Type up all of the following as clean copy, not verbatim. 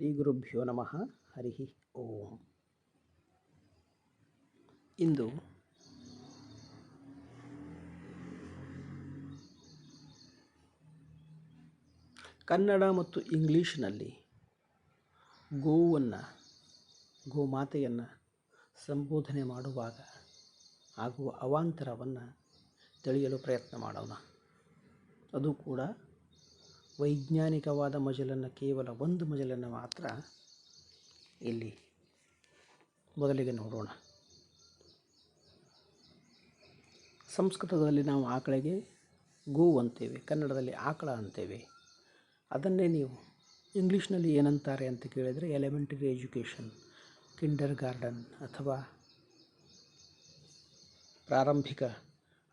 ಶ್ರೀ ಗುರುಭ್ಯೋ ನಮಃ. ಹರಿ ಓಂ. ಇಂದು ಕನ್ನಡ ಮತ್ತು ಇಂಗ್ಲೀಷ್ನಲ್ಲಿ ಗೋಮಾತೆಯನ್ನು ಸಂಬೋಧನೆ ಮಾಡುವಾಗ ಆಗುವ ಅವಾಂತರವನ್ನು ತಿಳಿಯಲು ಪ್ರಯತ್ನ ಮಾಡೋಣ. ಅದು ಕೂಡ ವೈಜ್ಞಾನಿಕವಾದ ಮಜಲನ್ನು, ಕೇವಲ ಒಂದು ಮಜಲನ್ನು ಮಾತ್ರ ಇಲ್ಲಿ ಮೊದಲಿಗೆ ನೋಡೋಣ. ಸಂಸ್ಕೃತದಲ್ಲಿ ನಾವು ಆಕಳಿಗೆ ಗೋವು ಅಂತೇವೆ, ಕನ್ನಡದಲ್ಲಿ ಆಕಳ ಅಂತೇವೆ. ಅದನ್ನೇ ನೀವು ಇಂಗ್ಲೀಷ್ನಲ್ಲಿ ಏನಂತಾರೆ ಅಂತ ಕೇಳಿದರೆ ಎಲಿಮೆಂಟರಿ ಎಜುಕೇಷನ್, ಕಿಂಡರ್ ಗಾರ್ಡನ್ ಅಥವಾ ಪ್ರಾರಂಭಿಕ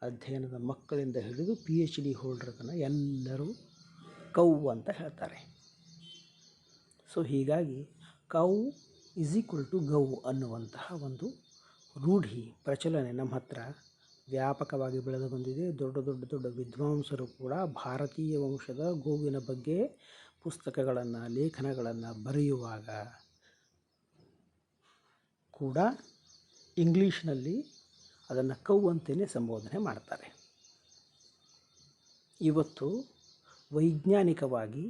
ಅಧ್ಯಯನದ ಮಕ್ಕಳಿಂದ ಹಿಡಿದು PhD ಹೋಲ್ಡರ್ ತನಕ ಎಲ್ಲರೂ ಕೌ ಅಂತ ಹೇಳ್ತಾರೆ. ಸೊ ಹೀಗಾಗಿ ಕೌ ಈಸ್ ಈಕ್ವಲ್ ಟು ಗೌ ಅನ್ನುವಂತಹ ಒಂದು ರೂಢಿ, ಪ್ರಚಲನೆ ನಮ್ಮ ಹತ್ರ ವ್ಯಾಪಕವಾಗಿ ಬೆಳೆದು ಬಂದಿದೆ. ದೊಡ್ಡ ವಿದ್ವಾಂಸರು ಕೂಡ ಭಾರತೀಯ ವಂಶದ ಗೋವಿನ ಬಗ್ಗೆ ಪುಸ್ತಕಗಳನ್ನು, ಲೇಖನಗಳನ್ನು ಬರೆಯುವಾಗ ಕೂಡ ಇಂಗ್ಲೀಷ್ನಲ್ಲಿ ಅದನ್ನು ಕೌ ಅಂತಲೇ ಸಂಬೋಧನೆ ಮಾಡ್ತಾರೆ. ಇವತ್ತು ವೈಜ್ಞಾನಿಕವಾಗಿ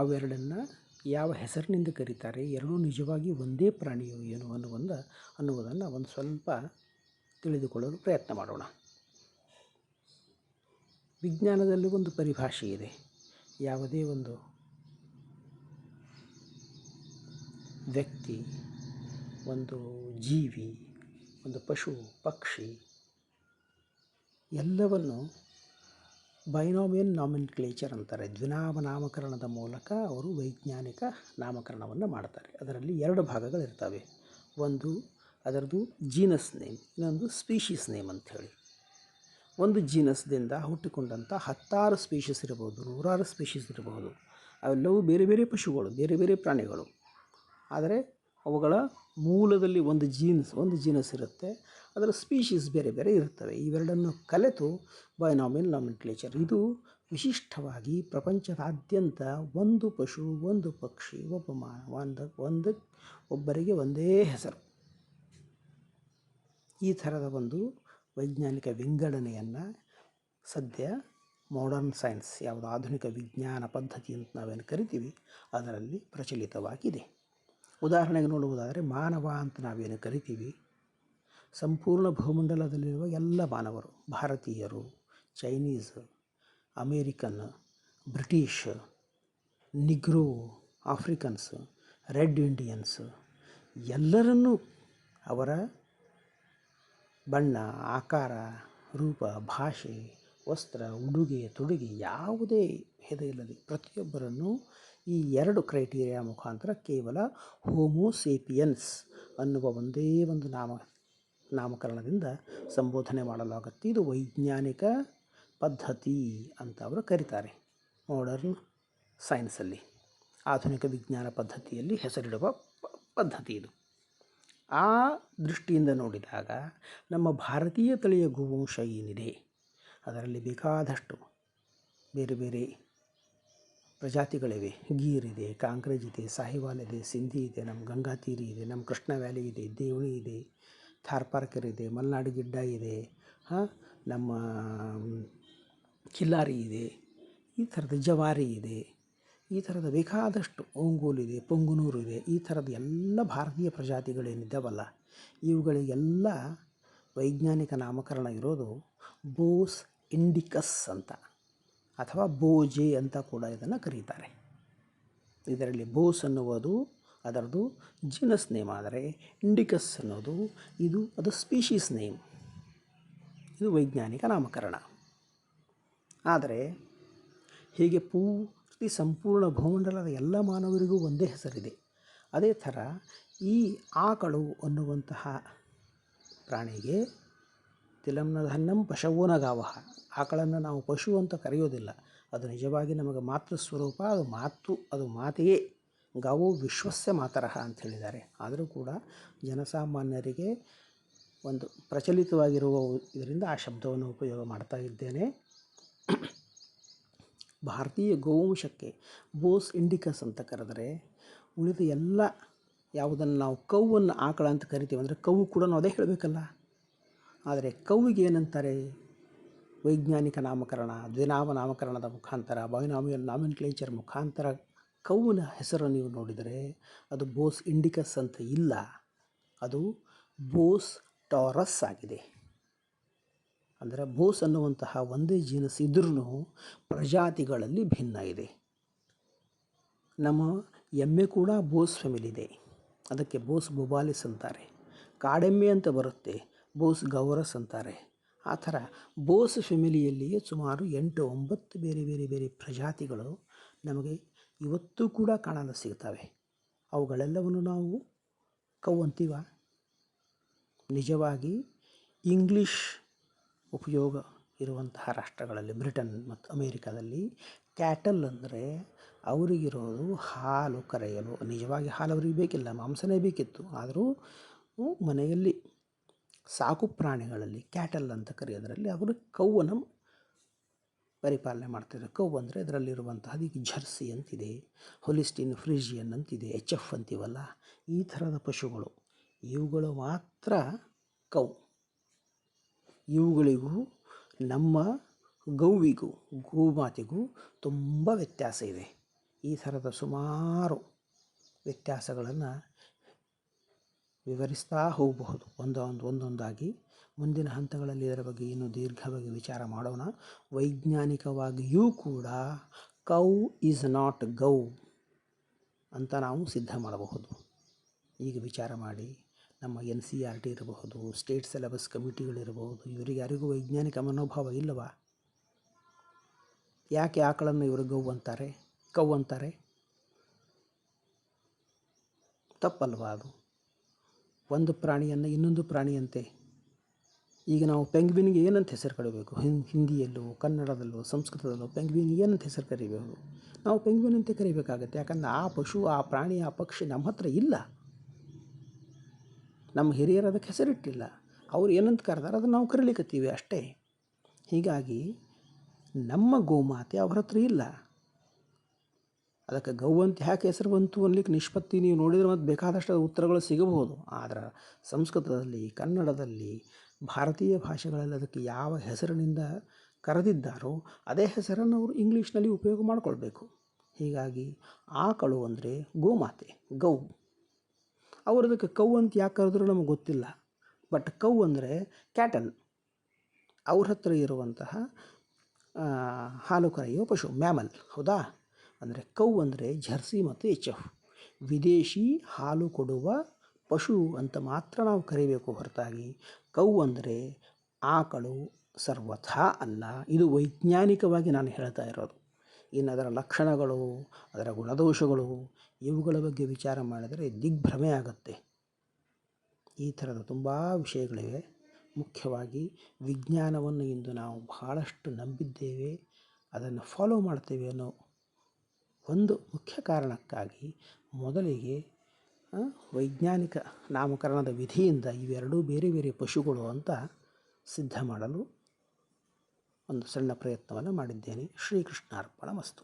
ಅವೆರಡನ್ನು ಯಾವ ಹೆಸರಿನಿಂದ ಕರೀತಾರೆ, ಎರಡೂ ನಿಜವಾಗಿ ಒಂದೇ ಪ್ರಾಣಿಯೋ ಏನು ಅನ್ನುವುದನ್ನು ಒಂದು ಸ್ವಲ್ಪ ತಿಳಿದುಕೊಳ್ಳಲು ಪ್ರಯತ್ನ ಮಾಡೋಣ. ವಿಜ್ಞಾನದಲ್ಲಿ ಒಂದು ಪರಿಭಾಷೆ ಇದೆ. ಯಾವುದೇ ಒಂದು ವ್ಯಕ್ತಿ, ಒಂದು ಜೀವಿ, ಒಂದು ಪಶು, ಪಕ್ಷಿ ಎಲ್ಲವನ್ನು ಬೈನಾಮಿಯಲ್ ನಾಮೆನ್ಕ್ಲೇಚರ್ ಅಂತಾರೆ. ದ್ವಿನಾಮ ನಾಮಕರಣದ ಮೂಲಕ ಅವರು ವೈಜ್ಞಾನಿಕ ನಾಮಕರಣವನ್ನು ಮಾಡ್ತಾರೆ. ಅದರಲ್ಲಿ ಎರಡು ಭಾಗಗಳಿರ್ತವೆ. ಒಂದು ಅದರದ್ದು ಜೀನಸ್ ನೇಮ್, ಇನ್ನೊಂದು ಸ್ಪೀಷೀಸ್ ನೇಮ್ ಅಂಥೇಳಿ. ಒಂದು ಜೀನಸ್ದಿಂದ ಹುಟ್ಟಿಕೊಂಡಂಥ 10 ಸ್ಪೀಷೀಸ್ ಇರಬಹುದು, 100 ಸ್ಪೀಷೀಸ್ ಇರಬಹುದು. ಅವೆಲ್ಲವೂ ಬೇರೆ ಬೇರೆ ಪಶುಗಳು, ಬೇರೆ ಬೇರೆ ಪ್ರಾಣಿಗಳು. ಆದರೆ ಅವುಗಳ ಮೂಲದಲ್ಲಿ ಒಂದು ಜೀನಸ್ ಇರುತ್ತೆ, ಅದರ ಸ್ಪೀಷೀಸ್ ಬೇರೆ ಬೇರೆ ಇರ್ತವೆ. ಇವೆರಡನ್ನು ಕಲೆತು ಬೈನಾಮಿಯಲ್ ನಾಮೆನ್ಕ್ಲೇಚರ್. ಇದು ವಿಶಿಷ್ಟವಾಗಿ ಪ್ರಪಂಚದಾದ್ಯಂತ ಒಂದು ಪಶು, ಒಂದು ಪಕ್ಷಿ, ಒಬ್ಬರಿಗೆ ಒಂದೇ ಹೆಸರು. ಈ ಥರದ ಒಂದು ವೈಜ್ಞಾನಿಕ ವಿಂಗಡಣೆಯನ್ನು ಸದ್ಯ ಮಾಡರ್ನ್ ಸೈನ್ಸ್, ಯಾವುದು ಆಧುನಿಕ ವಿಜ್ಞಾನ ಪದ್ಧತಿ ಅಂತ ನಾವೇನು ಕರಿತೀವಿ, ಅದರಲ್ಲಿ ಪ್ರಚಲಿತವಾಗಿದೆ. ಉದಾಹರಣೆಗೆ ನೋಡುವುದಾದರೆ ಮಾನವ ಅಂತ ನಾವೇನು ಕರಿತೀವಿ, ಸಂಪೂರ್ಣ ಭೂಮಂಡಲದಲ್ಲಿರುವ ಎಲ್ಲ ಮಾನವರು, ಭಾರತೀಯರು, Chinese, American, British, Negro, Africans, red Indians ಎಲ್ಲರನ್ನೂ ಅವರ ಬಣ್ಣ, ಆಕಾರ, ರೂಪ, ಭಾಷೆ, ವಸ್ತ್ರ, ಉಡುಗೆ ತೊಡುಗೆ ಯಾವುದೇ ಭೇದ ಇಲ್ಲದೆ ಪ್ರತಿಯೊಬ್ಬರನ್ನು ಈ 2 ಕ್ರೈಟೀರಿಯಾ ಮುಖಾಂತರ ಕೇವಲ ಹೋಮೋಸೇಪಿಯನ್ಸ್ ಅನ್ನುವ ಒಂದೇ ಒಂದು ನಾಮಕರಣದಿಂದ ಸಂಬೋಧನೆ ಮಾಡಲಾಗುತ್ತೆ. ಇದು ವೈಜ್ಞಾನಿಕ ಪದ್ಧತಿ ಅಂತ ಅವರು ಕರೀತಾರೆ. ಮಾಡರ್ನ್ ಸೈನ್ಸಲ್ಲಿ, ಆಧುನಿಕ ವಿಜ್ಞಾನ ಪದ್ಧತಿಯಲ್ಲಿ ಹೆಸರಿಡುವ ಪದ್ಧತಿ ಇದು. ಆ ದೃಷ್ಟಿಯಿಂದ ನೋಡಿದಾಗ ನಮ್ಮ ಭಾರತೀಯ ತಳಿಯ ಗೋವಂಶ ಏನಿದೆ, ಅದರಲ್ಲಿ ಬೇಕಾದಷ್ಟು ಬೇರೆ ಬೇರೆ ಪ್ರಜಾತಿಗಳಿವೆ. ಗೀರ್ ಇದೆ, ಕಾಂಕ್ರೇಜ್ ಇದೆ, ಸಾಹಿವಾಲ್ ಇದೆ, ಸಿಂಧಿ ಇದೆ, ನಮ್ಮ ಗಂಗಾತೀರಿ ಇದೆ, ನಮ್ಮ ಕೃಷ್ಣ ವ್ಯಾಲಿ ಇದೆ, ದೇವಣಿ ಇದೆ, ಥಾರ್ಪಾರ್ಕರ್ ಇದೆ, ಮಲೆನಾಡು ಗಿಡ್ಡ ಇದೆ, ನಮ್ಮ ಕಿಲ್ಲಾರಿ ಇದೆ, ಈ ಥರದ ಜವಾರಿ ಇದೆ, ಈ ಥರದ ಬೇಕಾದಷ್ಟು ಓಂಗೋಲ್ ಇದೆ, ಪೊಂಗುನೂರು ಇದೆ. ಈ ಥರದ ಎಲ್ಲ ಭಾರತೀಯ ಪ್ರಜಾತಿಗಳೇನಿದ್ದಾವಲ್ಲ, ಇವುಗಳಿಗೆಲ್ಲ ವೈಜ್ಞಾನಿಕ ನಾಮಕರಣ ಇರೋದು ಬೋಸ್ ಇಂಡಿಕಸ್ ಅಂತ, ಅಥವಾ ಬೋಜೆ ಅಂತ ಕೂಡ ಇದನ್ನು ಕರೀತಾರೆ. ಇದರಲ್ಲಿ ಬೋಸ್ ಅನ್ನುವುದು ಅದರದ್ದು ಜೀನಸ್ ನೇಮ್, ಆದರೆ ಇಂಡಿಕಸ್ ಅನ್ನೋದು ಅದು ಸ್ಪೀಷೀಸ್ ನೇಮ್. ಇದು ವೈಜ್ಞಾನಿಕ ನಾಮಕರಣ. ಆದರೆ ಹೀಗೆ ಪೂರ್ತಿ ಸಂಪೂರ್ಣ ಭೂಮಂಡಲದ ಎಲ್ಲ ಮಾನವರಿಗೂ ಒಂದೇ ಹೆಸರಿದೆ. ಅದೇ ಥರ ಈ ಆಕಳು ಅನ್ನುವಂತಹ ಪ್ರಾಣಿಗೆ ತಿಲಂನಧನ್ನಂ ಪಶವೋನಗಾವಹ, ಆಕಳನ್ನು ನಾವು ಪಶು ಅಂತ ಕರೆಯೋದಿಲ್ಲ. ಅದು ನಿಜವಾಗಿ ನಮಗೆ ಮಾತೃ ಸ್ವರೂಪ, ಅದು ಮಾತೆಯೇ. ಗಾವೋ ವಿಶ್ವಸ್ಯ ಮಾತರಃ ಅಂತ ಹೇಳಿದ್ದಾರೆ. ಆದರೂ ಕೂಡ ಜನಸಾಮಾನ್ಯರಿಗೆ ಒಂದು ಪ್ರಚಲಿತವಾಗಿರುವ ಇದರಿಂದ ಆ ಶಬ್ದವನ್ನು ಉಪಯೋಗ ಮಾಡ್ತಾ ಇದ್ದೇನೆ. ಭಾರತೀಯ ಗೋವಂಶಕ್ಕೆ ಬೋಸ್ ಇಂಡಿಕಸ್ ಅಂತ ಕರೆದರೆ, ಉಳಿದ ಎಲ್ಲ ಯಾವುದನ್ನು ನಾವು ಕೌವನ್ನು ಆಕಳ ಅಂತ ಕರಿತೀವಿ ಅಂದರೆ ಕೌವು ಕೂಡ ನಾವು ಅದೇ ಹೇಳಬೇಕಲ್ಲ. ಆದರೆ ಕೌವಿಗೆ ಏನಂತಾರೆ? ವೈಜ್ಞಾನಿಕ ನಾಮಕರಣ, ದ್ವಿನಾಮ ನಾಮಕರಣದ ಮುಖಾಂತರ, ಬೈನಾಮಿಯಲ್ ನಾಮಿನ್ಕ್ಲೇಚರ್ ಮುಖಾಂತರ ಕೌವಿನ ಹೆಸರು ನೀವು ನೋಡಿದರೆ ಅದು ಬೋಸ್ ಇಂಡಿಕಸ್ ಅಂತ ಇಲ್ಲ, ಅದು ಬೋಸ್ ಟಾರಸ್ ಆಗಿದೆ. ಅಂದರೆ ಬೋಸ್ ಅನ್ನುವಂತಹ ಒಂದೇ ಜೀನಸ್ ಇದ್ರೂ ಪ್ರಜಾತಿಗಳಲ್ಲಿ ಭಿನ್ನ ಇದೆ. ನಮ್ಮ ಎಮ್ಮೆ ಕೂಡ ಬೋಸ್ ಫ್ಯಾಮಿಲಿ ಇದೆ, ಅದಕ್ಕೆ ಬೋಸ್ ಬೊಬಾಲಿಸ್ ಅಂತಾರೆ. ಕಾಡೆಮ್ಮೆ ಅಂತ ಬರುತ್ತೆ, ಬೋಸ್ ಗೌರಸ್ ಅಂತಾರೆ. ಆ ಥರ ಬೋಸ್ ಫ್ಯಾಮಿಲಿಯಲ್ಲಿಯೇ ಸುಮಾರು 8-9 ಬೇರೆ ಬೇರೆ ಬೇರೆ ಪ್ರಜಾತಿಗಳು ನಮಗೆ ಇವತ್ತೂ ಕೂಡ ಕಾಣಲು ಸಿಗ್ತವೆ. ಅವುಗಳೆಲ್ಲವನ್ನು ನಾವು ಕೌ ಅಂತೀವ? ನಿಜವಾಗಿ ಇಂಗ್ಲೀಷ್ ಉಪಯೋಗ ಇರುವಂತಹ ರಾಷ್ಟ್ರಗಳಲ್ಲಿ, ಬ್ರಿಟನ್ ಮತ್ತು ಅಮೇರಿಕಾದಲ್ಲಿ ಕ್ಯಾಟಲ್ ಅಂದರೆ ಅವರಿಗಿರೋದು ಹಾಲು ಕರೆಯಲು. ನಿಜವಾಗಿ ಹಾಲು ಅವರಿಗೆ ಬೇಕಿಲ್ಲ, ಮಾಂಸನೇ ಬೇಕಿತ್ತು. ಆದರೂ ಮನೆಯಲ್ಲಿ ಸಾಕು ಪ್ರಾಣಿಗಳಲ್ಲಿ ಕ್ಯಾಟಲ್ ಅಂತ ಕರೆಯೋದರಲ್ಲಿ ಅವರು ಕೌವನ್ನು ಪರಿಪಾಲನೆ ಮಾಡ್ತಿದ್ದಾರೆ. ಕೌ ಅಂದರೆ ಇದರಲ್ಲಿರುವಂತಹ ಅದಕ್ಕೆ ಜರ್ಸಿ ಅಂತಿದೆ, ಹೊಲಿಸ್ಟಿನ್ ಫ್ರಿಜಿಯನ್ ಅಂತಿದೆ, HF ಅಂತೀವಲ್ಲ, ಈ ಥರದ ಪಶುಗಳು, ಇವುಗಳು ಮಾತ್ರ ಕೌ. ಇವುಗಳಿಗೂ ನಮ್ಮ ಗೌವಿಗೂ, ಗೋಮಾತೆಗೂ ತುಂಬ ವ್ಯತ್ಯಾಸ ಇದೆ. ಈ ಥರದ ಸುಮಾರು ವ್ಯತ್ಯಾಸಗಳನ್ನು ವಿವರಿಸ್ತಾ ಹೋಗಬಹುದು ಒಂದೊಂದಾಗಿ. ಮುಂದಿನ ಹಂತಗಳಲ್ಲಿ ಇದರ ಬಗ್ಗೆ ಇನ್ನೂ ದೀರ್ಘವಾಗಿ ವಿಚಾರ ಮಾಡೋಣ. ವೈಜ್ಞಾನಿಕವಾಗಿಯೂ ಕೂಡ ಕೌ ಈಸ್ ನಾಟ್ ಗೌ ಅಂತ ನಾವು ಸಿದ್ಧ ಮಾಡಬಹುದು. ಈಗ ವಿಚಾರ ಮಾಡಿ, ನಮ್ಮ NCERT ಇರಬಹುದು, ಸ್ಟೇಟ್ ಸಿಲೆಬಸ್ ಕಮಿಟಿಗಳಿರಬಹುದು, ಇವರಿಗೆ ಯಾರಿಗೂ ವೈಜ್ಞಾನಿಕ ಮನೋಭಾವ ಇಲ್ಲವಾ? ಯಾಕೆ ಆಕಳನ್ನು ಇವರು ಗೌ ಅಂತಾರೆ, ಕೌ ಅಂತಾರೆ? ತಪ್ಪಲ್ವಾ ಅದು? ಒಂದು ಪ್ರಾಣಿಯನ್ನು ಇನ್ನೊಂದು ಪ್ರಾಣಿಯಂತೆ, ಈಗ ನಾವು ಪೆಂಗ್ವಿನ್ಗೆ ಏನಂತ ಹೆಸರು ಕರೀಬೇಕು? ಹಿಂದಿಯಲ್ಲೋ, ಕನ್ನಡದಲ್ಲೋ, ಸಂಸ್ಕೃತದಲ್ಲೋ ಪೆಂಗ್ವಿನ್ಗೆ ಏನಂತ ಹೆಸರು ಕರಿಬೇಕು? ನಾವು ಪೆಂಗ್ವಿನ್ ಅಂತ ಕರಿಬೇಕಾಗತ್ತೆ. ಯಾಕಂದರೆ ಆ ಪಶು, ಆ ಪ್ರಾಣಿ, ಆ ಪಕ್ಷಿ ನಮ್ಮ ಹತ್ರ ಇಲ್ಲ. ನಮ್ಮ ಹಿರಿಯರು ಅದಕ್ಕೆ ಹೆಸರಿಟ್ಟಿಲ್ಲ. ಅವ್ರು ಏನಂತ ಕರೆದಾರೆ ಅದನ್ನು ನಾವು ಕರೀಲಿಕ್ಕತ್ತೀವಿ ಅಷ್ಟೇ. ಹೀಗಾಗಿ ನಮ್ಮ ಗೋಮಾತೆ ಅವ್ರ ಹತ್ರ ಇಲ್ಲ. ಅದಕ್ಕೆ ಗೌ ಅಂತ ಯಾಕೆ ಹೆಸರು ಬಂತು ಅನ್ಲಿಕ್ಕೆ ನಿಷ್ಪತ್ತಿ ನೀವು ನೋಡಿದರೆ ಮತ್ತು ಬೇಕಾದಷ್ಟು ಉತ್ತರಗಳು ಸಿಗಬಹುದು. ಆದರೆ ಸಂಸ್ಕೃತದಲ್ಲಿ, ಕನ್ನಡದಲ್ಲಿ, ಭಾರತೀಯ ಭಾಷೆಗಳಲ್ಲಿ ಅದಕ್ಕೆ ಯಾವ ಹೆಸರಿನಿಂದ ಕರೆದಿದ್ದಾರೋ ಅದೇ ಹೆಸರನ್ನು ಅವರು ಇಂಗ್ಲೀಷ್ನಲ್ಲಿ ಉಪಯೋಗ ಮಾಡಿಕೊಳ್ಬೇಕು. ಹೀಗಾಗಿ ಆಕಳು ಅಂದರೆ ಗೋಮಾತೆ, ಗೌ. ಅವರದಕ್ಕೆ ಕೌ ಅಂತ ಯಾಕೆ ಕರೆದ್ರೂ ನಮಗೆ ಗೊತ್ತಿಲ್ಲ. ಬಟ್ ಕೌ ಅಂದರೆ ಕ್ಯಾಟಲ್, ಅವ್ರ ಹತ್ರ ಇರುವಂತಹ ಹಾಲು ಕರೆಯುವ ಪಶು, ಮ್ಯಾಮಲ್. ಹೌದಾ? ಅಂದರೆ ಕೌ ಅಂದರೆ ಜರ್ಸಿ ಮತ್ತು HF, ವಿದೇಶಿ ಹಾಲು ಕೊಡುವ ಪಶು ಅಂತ ಮಾತ್ರ ನಾವು ಕರಿಬೇಕು ಹೊರತಾಗಿ ಕೌ ಅಂದರೆ ಆಕಳು ಸರ್ವಥಾ ಅಲ್ಲ. ಇದು ವೈಜ್ಞಾನಿಕವಾಗಿ ನಾನು ಹೇಳ್ತಾ ಇರೋದು. ಇನ್ನು ಅದರ ಲಕ್ಷಣಗಳು, ಅದರ ಗುಣದೋಷಗಳು, ಇವುಗಳ ಬಗ್ಗೆ ವಿಚಾರ ಮಾಡಿದರೆ ದಿಗ್ಭ್ರಮೆ ಆಗುತ್ತೆ. ಈ ಥರದ ತುಂಬ ವಿಷಯಗಳಿವೆ. ಮುಖ್ಯವಾಗಿ ವಿಜ್ಞಾನವನ್ನು ಇಂದು ನಾವು ಬಹಳಷ್ಟು ನಂಬಿದ್ದೇವೆ, ಅದನ್ನು ಫಾಲೋ ಮಾಡ್ತೇವೆ ಅನ್ನೋ ಒಂದು ಮುಖ್ಯ ಕಾರಣಕ್ಕಾಗಿ ಮೊದಲಿಗೆ ವೈಜ್ಞಾನಿಕ ನಾಮಕರಣದ ವಿಧಿಯಿಂದ ಇವೆರಡೂ ಬೇರೆ ಬೇರೆ ಪಶುಗಳು ಅಂತ ಸಿದ್ಧ ಮಾಡಲು ಒಂದು ಸಣ್ಣ ಪ್ರಯತ್ನವನ್ನು ಮಾಡಿದ್ದೇನೆ. ಶ್ರೀಕೃಷ್ಣಾರ್ಪಣಮಸ್ತು.